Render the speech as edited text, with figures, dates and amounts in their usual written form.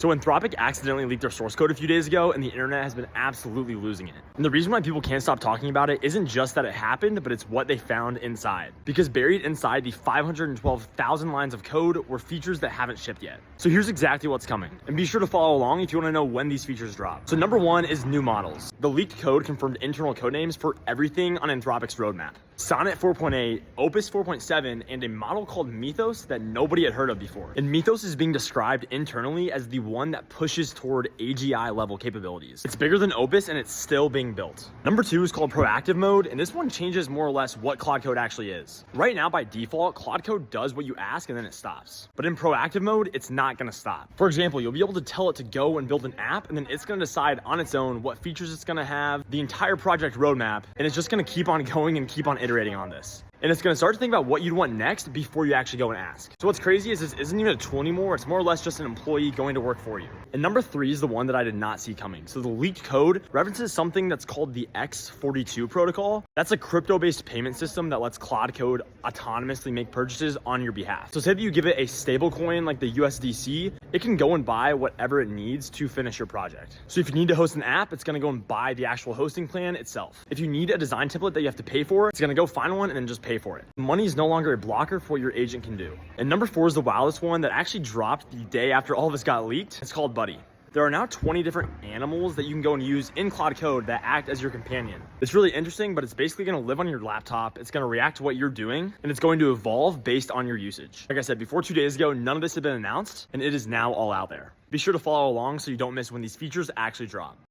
So Anthropic accidentally leaked their source code a few days ago, and the internet has been absolutely losing it. And the reason why people can't stop talking about it isn't just that it happened, but it's what they found inside. Because buried inside the 512,000 lines of code were features that haven't shipped yet. So here's exactly what's coming. And be sure to follow along if you want to know when these features drop. So number one is new models. The leaked code confirmed internal code names for everything on Anthropic's roadmap. Sonnet 4.8, Opus 4.7, and a model called Mythos that nobody had heard of before. And Mythos is being described internally as the one that pushes toward AGI level capabilities. It's bigger than Opus and it's still being built. Number two is called proactive mode, and this one changes more or less what Claude Code actually is. Right now, by default, Claude Code does what you ask and then it stops. But in proactive mode, it's not gonna stop. For example, you'll be able to tell it to go and build an app, and then it's gonna decide on its own what features it's gonna have, the entire project roadmap, and it's just gonna keep on going and keep on iterating on this. And it's gonna start to think about what you'd want next before you actually go and ask. So what's crazy is this isn't even a tool anymore, it's more or less just an employee going to work for you. And number three is the one that I did not see coming. So the leaked code references something that's called the X42 Protocol. That's a crypto-based payment system that lets Claude Code autonomously make purchases on your behalf. So say that you give it a stable coin like the USDC, it can go and buy whatever it needs to finish your project. So if you need to host an app, it's gonna go and buy the actual hosting plan itself. If you need a design template that you have to pay for, it's gonna go find one and then just pay for it. Money is no longer a blocker for what your agent can do. And number four is the wildest one that actually dropped the day after all of this got leaked. It's called Buddy. There are now 20 different animals that you can go and use in Claude Code that act as your companion. It's really interesting, but it's basically gonna live on your laptop. It's gonna react to what you're doing, and it's going to evolve based on your usage. Like I said, before 2 days ago, none of this had been announced, and it is now all out there. Be sure to follow along so you don't miss when these features actually drop.